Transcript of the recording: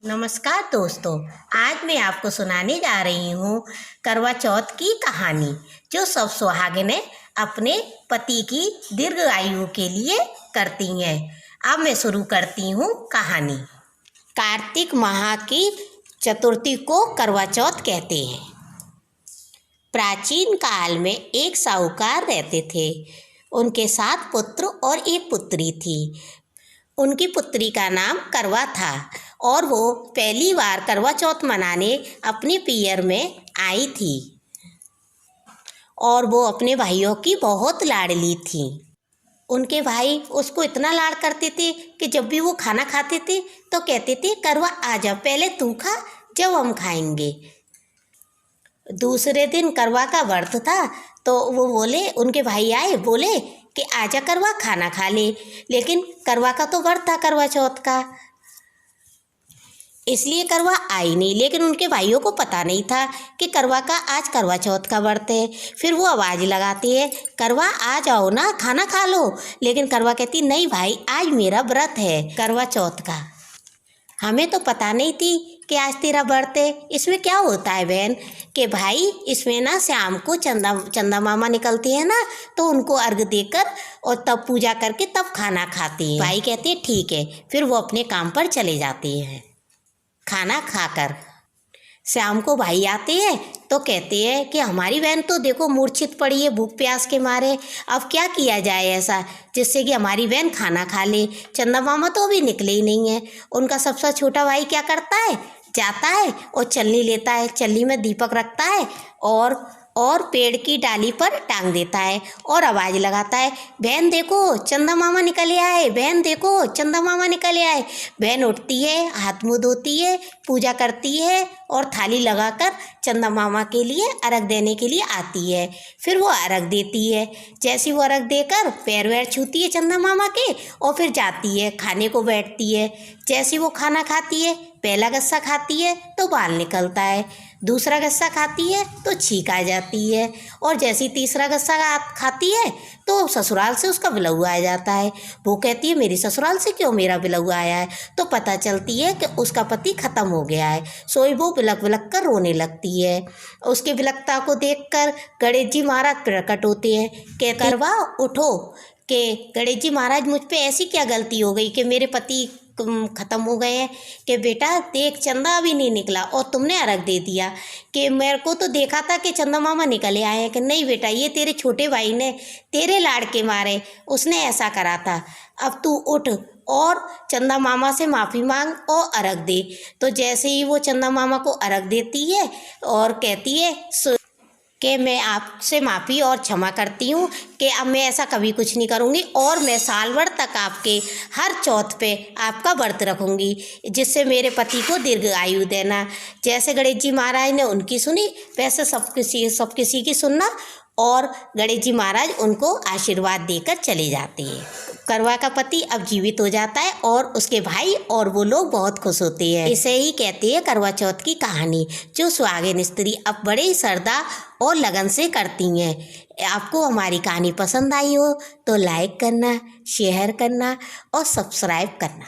नमस्कार दोस्तों, आज मैं आपको सुनाने जा रही हूँ करवा चौथ की कहानी, जो सब सुहागिनें अपने पति की दीर्घ आयु के लिए करती हैं। अब मैं शुरू करती हूँ कहानी। कार्तिक माह की चतुर्थी को करवा चौथ कहते हैं। प्राचीन काल में एक साहूकार रहते थे। उनके 7 पुत्र और एक पुत्री थी। उनकी पुत्री का नाम करवा था और वो पहली बार करवा चौथ मनाने अपने पियर में आई थी और वो अपने भाइयों की बहुत लाडली थी। उनके भाई उसको इतना लाड करते थे कि जब भी वो खाना खाते थे तो कहते थे, करवा आ जा, पहले तू खा, जब हम खाएंगे। दूसरे दिन करवा का व्रत था तो वो बोले, उनके भाई आए, बोले कि आजा करवा, खाना खा ले। लेकिन करवा का तो व्रत था करवा चौथ का, इसलिए करवा आई नहीं। लेकिन उनके भाइयों को पता नहीं था कि करवा का आज करवा चौथ का व्रत है। फिर वो आवाज़ लगाती है, करवा आ जाओ ना, खाना खा लो। लेकिन करवा कहती, नहीं भाई, आज मेरा व्रत है करवा चौथ का, हमें तो पता नहीं थी कि आज तेरा व्रत है। इसमें क्या होता है बहन कि भाई, इसमें ना शाम को चंदा मामा निकलते हैं ना, तो उनको अर्घ देकर और तब पूजा करके तब खाना खाते हैं। भाई कहते हैं ठीक है। फिर वो अपने काम पर चले जाते हैं। खाना खाकर शाम को भाई आते हैं तो कहते हैं कि हमारी बहन तो देखो मूर्छित पड़ी है भूख प्यास के मारे, अब क्या किया जाए ऐसा जिससे कि हमारी बहन खाना खा ले। चंदा मामा तो अभी निकले ही नहीं है। उनका सबसे छोटा भाई क्या करता है, जाता है और चलनी लेता है, चलनी में दीपक रखता है और पेड़ की डाली पर टांग देता है और आवाज़ लगाता है, बहन देखो चंदा मामा निकले आए, बहन देखो चंदा मामा निकले आए। बहन उठती है, हाथ मुँह धोती है, पूजा करती है और थाली लगाकर चंदा मामा के लिए अर्घ देने के लिए आती है। फिर वो अर्घ देती है। जैसे वो अर्घ देकर पैर वैर छूती है चंदा मामा के और फिर जाती है, खाने को बैठती है। जैसे वो खाना खाती है, पहला गस्सा खाती है तो बाल निकलता है, दूसरा गस्सा खाती है तो छींक आ जाती है और जैसी तीसरा गस्सा खाती है तो ससुराल से उसका बिलौआ आ जाता है। वो कहती है, मेरी ससुराल से क्यों मेरा बिलौआ आया है? तो पता चलती है कि उसका पति ख़त्म हो गया है। सोई वो बिलक बिलक कर रोने लगती है। उसके बिलकता को देखकर गणेश जी महाराज प्रकट होते हैं कि करवा उठो, कि गणेश जी महाराज मुझ पे ऐसी क्या गलती हो गई कि मेरे पति ख़त्म हो गए हैं कि बेटा देख, चंदा अभी नहीं निकला और तुमने अर्घ दे दिया। कि मेरे को तो देखा था कि चंदा मामा निकले आए हैं। कि नहीं बेटा, ये तेरे छोटे भाई ने तेरे लाड़ के मारे उसने ऐसा करा था। अब तू उठ और चंदा मामा से माफ़ी मांग और अर्घ दे। तो जैसे ही वो चंदा मामा को अर्घ देती है और कहती है कि मैं आपसे माफ़ी और क्षमा करती हूँ कि अब मैं ऐसा कभी कुछ नहीं करूँगी और मैं साल भर तक आपके हर चौथ पे आपका व्रत रखूँगी, जिससे मेरे पति को दीर्घ आयु देना। जैसे गणेश जी महाराज ने उनकी सुनी, वैसे सब किसी की सुनना और गणेश जी महाराज उनको आशीर्वाद देकर चले जाते हैं। करवा का पति अब जीवित हो जाता है और उसके भाई और वो लोग बहुत खुश होते हैं। इसे ही कहते हैं करवा चौथ की कहानी, जो सुहागिन स्त्री अब बड़े ही श्रद्धा और लगन से करती हैं। आपको हमारी कहानी पसंद आई हो तो लाइक करना, शेयर करना और सब्सक्राइब करना।